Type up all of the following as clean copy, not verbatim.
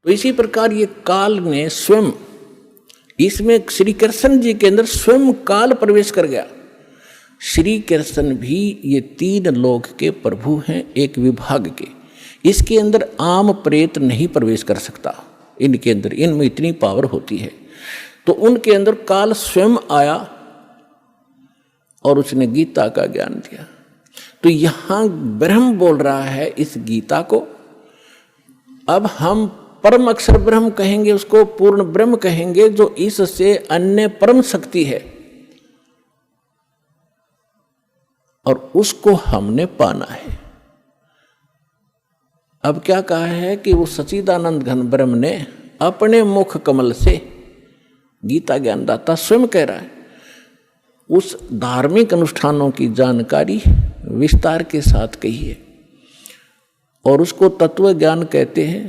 तो इसी प्रकार ये काल ने स्वयं, इसमें श्री कृष्ण जी के अंदर स्वयं काल प्रवेश कर गया। श्री कृष्ण भी ये 3 लोक के प्रभु हैं, एक विभाग के। इसके अंदर आम प्रेत नहीं प्रवेश कर सकता, इनके अंदर, इनमें इतनी पावर होती है। तो उनके अंदर काल स्वयं आया और उसने गीता का ज्ञान दिया। तो यहां ब्रह्म बोल रहा है इस गीता को। अब हम परम अक्षर ब्रह्म कहेंगे, उसको पूर्ण ब्रह्म कहेंगे, जो इससे अन्य परम शक्ति है, और उसको हमने पाना है। अब क्या कहा है कि वो सच्चिदानंद घन ब्रह्म ने अपने मुख कमल से, गीता ज्ञानदाता स्वयं कह रहा है, उस धार्मिक अनुष्ठानों की जानकारी विस्तार के साथ कही है, और उसको तत्व ज्ञान कहते हैं।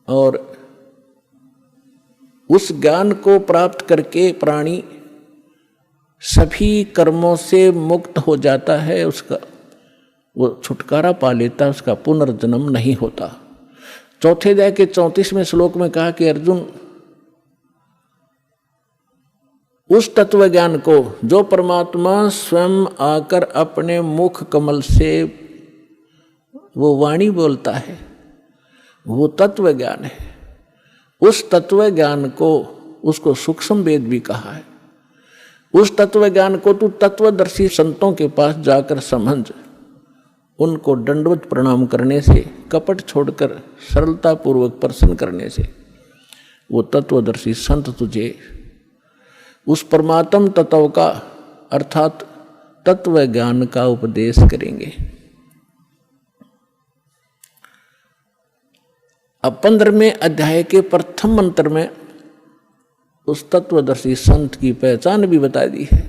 और उस ज्ञान को प्राप्त करके प्राणी सभी कर्मों से मुक्त हो जाता है, उसका वो छुटकारा पा लेता है, उसका पुनर्जन्म नहीं होता। चौथे अध्याय के 34वें श्लोक में कहा कि अर्जुन, उस तत्व ज्ञान को जो परमात्मा स्वयं आकर अपने मुख कमल से वो वाणी बोलता है, वो तत्व ज्ञान है। उस तत्व ज्ञान को, उसको सूक्ष्म वेद भी कहा है। उस तत्व ज्ञान को तू तत्वदर्शी संतों के पास जाकर समझ, उनको दंडवत प्रणाम करने से, कपट छोड़कर सरलता पूर्वक प्रसन्न करने से वो तत्वदर्शी संत तुझे उस परमात्म तत्व का, अर्थात तत्व ज्ञान का उपदेश करेंगे। अब 15वें अध्याय के प्रथम मंत्र में उस तत्वदर्शी संत की पहचान भी बता दी है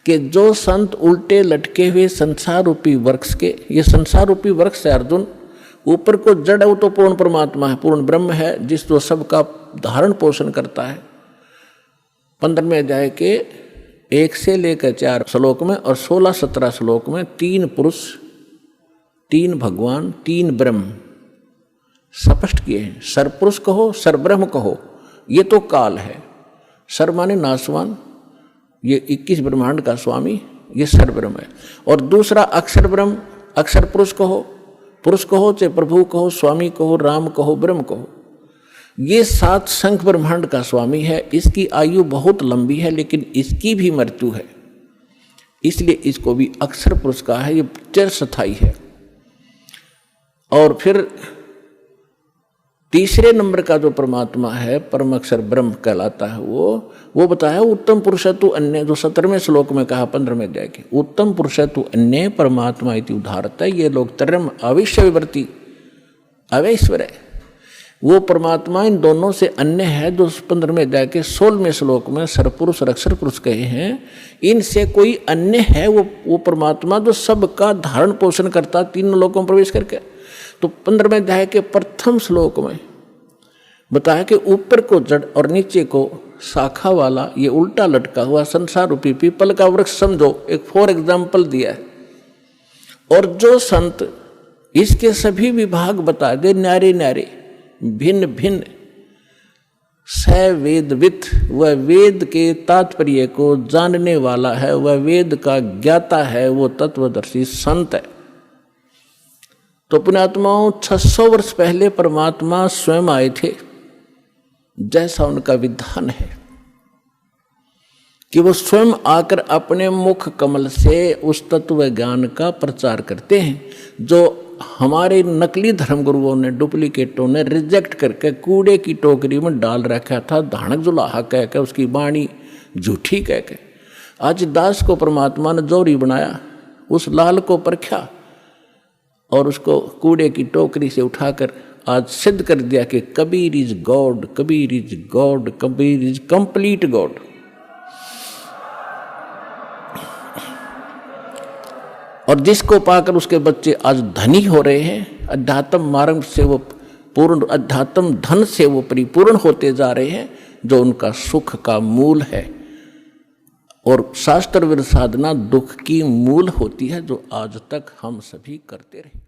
कि जो संत उल्टे लटके हुए संसार रूपी वृक्ष के, ये संसार रूपी वृक्ष है अर्जुन, ऊपर को जड़ है, वो तो पूर्ण परमात्मा है, पूर्ण ब्रह्म है, जिस जो सबका धारण पोषण करता है। 15वें अध्याय के 1 से लेकर 4 श्लोक में और 16-17 श्लोक में 3 पुरुष, 3 भगवान, 3 ब्रह्म स्पष्ट किए हैं। सरपुरुष कहो, सरब्रह्म कहो, ये तो काल है। सर माने नासवान, ये 21 ब्रह्मांड का स्वामी, ये सरब्रह्म है। और दूसरा अक्षर ब्रह्म, अक्षर पुरुष कहो, चाहे प्रभु कहो, स्वामी कहो, राम कहो, ब्रह्म कहो, ये 7 शंख ब्रह्मांड का स्वामी है। इसकी आयु बहुत लंबी है, लेकिन इसकी भी मृत्यु है, इसलिए इसको भी अक्षर पुरुष कहा है। ये चिरस्थायी है। और फिर तीसरे नंबर का जो परमात्मा है, परम अक्षर ब्रह्म कहलाता है, वो बताया उत्तम पुरुष तु अन्य, जो 17वें श्लोक में कहा 15वें अध्याय के, उत्तम पुरुष तु अन्य परमात्मा इति उदाहरता है। ये लोग त्रयम् अविश्य विवर्ती अवैश्वर है, वो परमात्मा इन दोनों से अन्य है, जो 15वें अध्याय के 16वें श्लोक में सरपुरुष और अक्षर पुरुष कहे हैं। इनसे कोई अन्य है वो परमात्मा जो सबका धारण पोषण करता 3 लोकों में प्रवेश करके। तो 15वें अध्याय के प्रथम श्लोक में बताया कि ऊपर को जड़ और नीचे को शाखा वाला ये उल्टा लटका हुआ संसार रूपी पीपल का वृक्ष समझो, एक फॉर एग्जाम्पल दिया है। और जो संत इसके सभी विभाग बता दे, न्यारे न्यारे, भिन्न भिन्न, स वेदविद, वह वेद के तात्पर्य को जानने वाला है, वह वेद का ज्ञाता है, वो तत्वदर्शी संत है। तो पुण्यात्माओं, 600 वर्ष पहले परमात्मा स्वयं आए थे, जैसा उनका विधान है कि वो स्वयं आकर अपने मुख कमल से उस तत्व ज्ञान का प्रचार करते हैं, जो हमारे नकली धर्मगुरुओं ने, डुप्लीकेटों ने रिजेक्ट करके कूड़े की टोकरी में डाल रखा था, धानक जुलाहा कह के, उसकी वाणी झूठी कह के। आज दास को परमात्मा ने जोरी बनाया, उस लाल को परखा और उसको कूड़े की टोकरी से उठाकर आज सिद्ध कर दिया कि Kabir is God, Kabir is God, Kabir is complete God. और जिसको पाकर उसके बच्चे आज धनी हो रहे हैं, अध्यात्म मार्ग से वो पूर्ण, अध्यात्म धन से वो परिपूर्ण होते जा रहे हैं, जो उनका सुख का मूल है। और शास्त्र विरुद्ध साधना दुख की मूल होती है, जो आज तक हम सभी करते रहे।